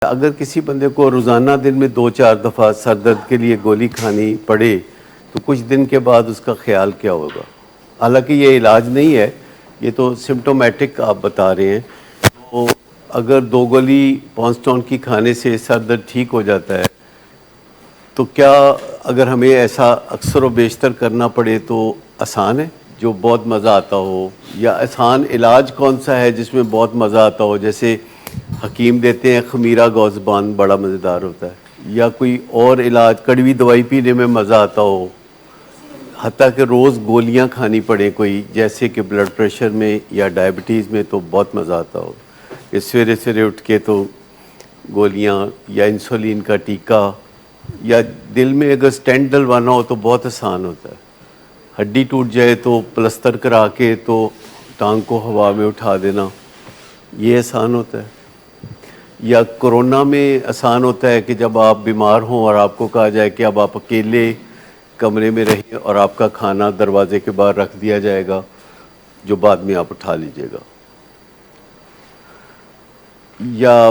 अगर किसी बंदे को रोज़ाना दिन में 2-4 दफ़ा सर दर्द के लिए गोली खानी पड़े तो कुछ दिन के बाद उसका ख्याल क्या होगा। हालांकि ये इलाज नहीं है, ये तो सिम्टोमेटिक आप बता रहे हैं। तो अगर 2 गोली पॉन्स्टॉन की खाने से सर दर्द ठीक हो जाता है तो क्या अगर हमें ऐसा अक्सर व बेशतर करना पड़े तो आसान है, जो बहुत मज़ा आता हो, या आसान इलाज कौन सा है जिसमें बहुत मज़ा आता हो। जैसे हकीम देते हैं खमीरा गौज़बान, बड़ा मज़ेदार होता है, या कोई और इलाज कड़वी दवाई पीने में मज़ा आता हो, हत्ता कि रोज़ गोलियां खानी पड़े कोई, जैसे कि ब्लड प्रेशर में या डायबिटीज़ में तो बहुत मज़ा आता हो कि सवेरे सवेरे उठ के तो गोलियां या इंसुलिन का टीका, या दिल में अगर स्टेंट डलवाना हो तो बहुत आसान होता है। हड्डी टूट जाए तो प्लस्तर करा के तो टांग को हवा में उठा देना, ये आसान होता है। या कोरोना में आसान होता है कि जब आप बीमार हों और आपको कहा जाए कि अब आप अकेले कमरे में रहें और आपका खाना दरवाजे के बाहर रख दिया जाएगा, जो बाद में आप उठा लीजिएगा। या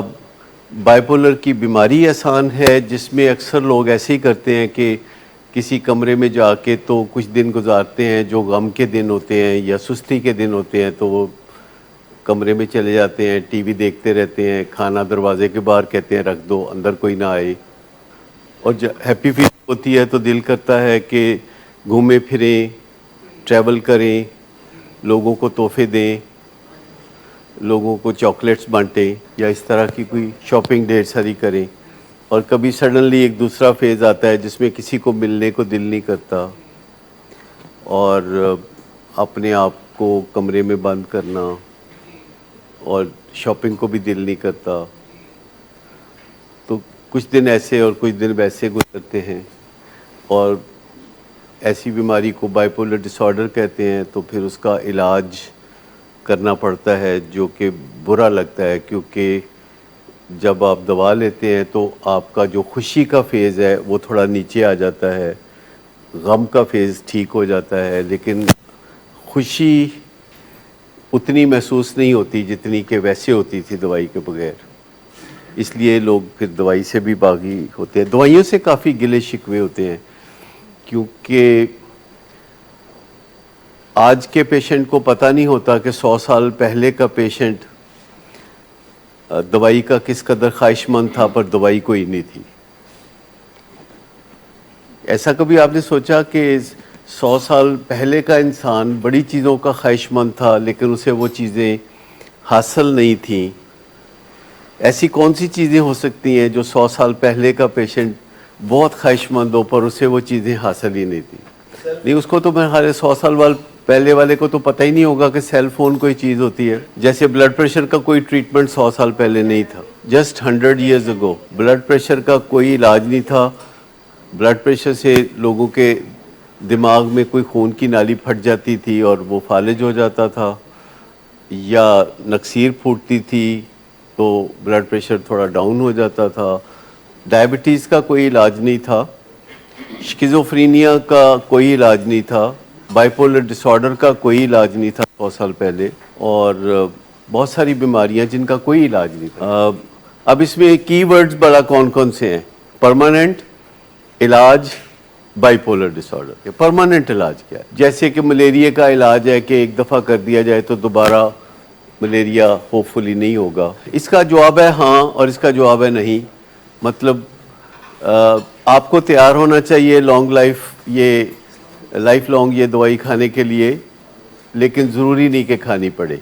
बाइपोलर की बीमारी आसान है, जिसमें अक्सर लोग ऐसे ही करते हैं कि किसी कमरे में जाके तो कुछ दिन गुजारते हैं, जो गम के दिन होते हैं या सुस्ती के दिन होते हैं, तो वो कमरे में चले जाते हैं, टीवी देखते रहते हैं, खाना दरवाजे के बाहर कहते हैं रख दो, अंदर कोई ना आए। और जब हैप्पी फील होती है तो दिल करता है कि घूमें फिरें, ट्रैवल करें, लोगों को तोहफे दें, लोगों को चॉकलेट्स बांटें, या इस तरह की कोई शॉपिंग ढेर सारी करें। और कभी सडनली एक दूसरा फेज़ आता है जिसमें किसी को मिलने को दिल नहीं करता और अपने आप को कमरे में बंद करना, और शॉपिंग को भी दिल नहीं करता। तो कुछ दिन ऐसे और कुछ दिन वैसे गुजरते हैं, और ऐसी बीमारी को बाइपोलर डिसऑर्डर कहते हैं। तो फिर उसका इलाज करना पड़ता है, जो कि बुरा लगता है, क्योंकि जब आप दवा लेते हैं तो आपका जो खुशी का फेज़ है वो थोड़ा नीचे आ जाता है, गम का फेज़ ठीक हो जाता है, लेकिन खुशी उतनी महसूस नहीं होती जितनी कि वैसे होती थी दवाई के बगैर। इसलिए लोग फिर दवाई से भी बागी होते हैं, दवाइयों से काफ़ी गिले शिकवे होते हैं, क्योंकि आज के पेशेंट को पता नहीं होता कि 100 साल पहले का पेशेंट दवाई का किस कदर ख्वाहिशमंद था, पर दवाई कोई नहीं थी। ऐसा कभी आपने सोचा कि 100 साल पहले का इंसान बड़ी चीज़ों का ख्वाहिशमंद था, लेकिन उसे वो चीज़ें हासिल नहीं थीं? ऐसी कौन सी चीज़ें हो सकती हैं जो 100 साल पहले का पेशेंट बहुत ख्वाहिशमंद हो, पर उसे वो चीज़ें हासिल ही नहीं थी? नहीं, उसको तो हमारे 100 साल पहले वाले को तो पता ही नहीं होगा कि सेल फोन कोई चीज़ होती है। जैसे ब्लड प्रेशर का कोई ट्रीटमेंट 100 साल पहले नहीं था, just 100 years ago blood pressure का कोई इलाज नहीं था। ब्लड प्रेशर से लोगों के दिमाग में कोई खून की नाली फट जाती थी और वो फालिज हो जाता था, या नक्सीर फूटती थी तो ब्लड प्रेशर थोड़ा डाउन हो जाता था। डायबिटीज़ का कोई इलाज नहीं था, स्किज़ोफ्रेनिया का कोई इलाज नहीं था, बाइपोलर डिसऑर्डर का कोई इलाज नहीं था 100 साल पहले, और बहुत सारी बीमारियां जिनका कोई इलाज नहीं था। अब इसमें कीवर्ड्स बड़ा कौन कौन से हैं? परमानेंट इलाज बाइपोलर डिसऑर्डर के। परमानेंट इलाज क्या है? जैसे कि मलेरिया का इलाज है कि एक दफ़ा कर दिया जाए तो दोबारा मलेरिया होपफुली नहीं होगा। इसका जवाब है हाँ, और इसका जवाब है नहीं। मतलब आपको तैयार होना चाहिए लाइफ लॉन्ग ये दवाई खाने के लिए, लेकिन ज़रूरी नहीं कि खानी पड़े।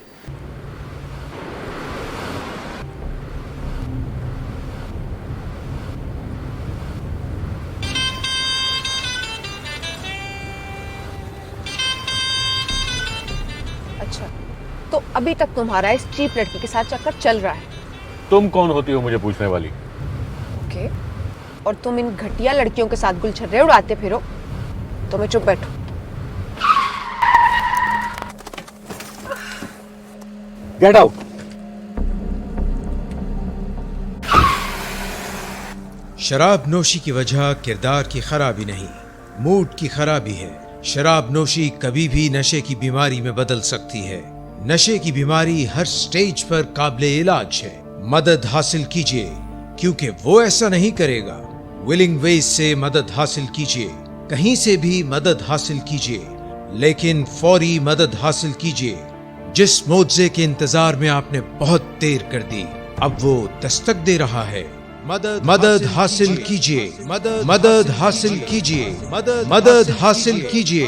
अच्छा, तो अभी तक तुम्हारा इस चीप लड़की के साथ चक्कर चल रहा है? तुम कौन होती हो मुझे पूछने वाली? ओके, और तुम इन घटिया लड़कियों के साथ गुलछर्रे उड़ाते फिरो, तो मैं चुप बैठूं? Get out. शराब नोशी की वजह किरदार की खराबी नहीं, मूड की खराबी है। शराब नोशी कभी भी नशे की बीमारी में बदल सकती है। नशे की बीमारी हर स्टेज पर काबिले इलाज है। मदद हासिल कीजिए क्योंकि वो ऐसा नहीं करेगा। विलिंग वेज से मदद हासिल कीजिए, कहीं से भी मदद हासिल कीजिए, लेकिन फौरी मदद हासिल कीजिए। जिस मोज़े के इंतजार में आपने बहुत देर कर दी, अब वो दस्तक दे रहा है। मदद हासिल कीजिए, मदद हासिल कीजिए, मदद हासिल कीजिए।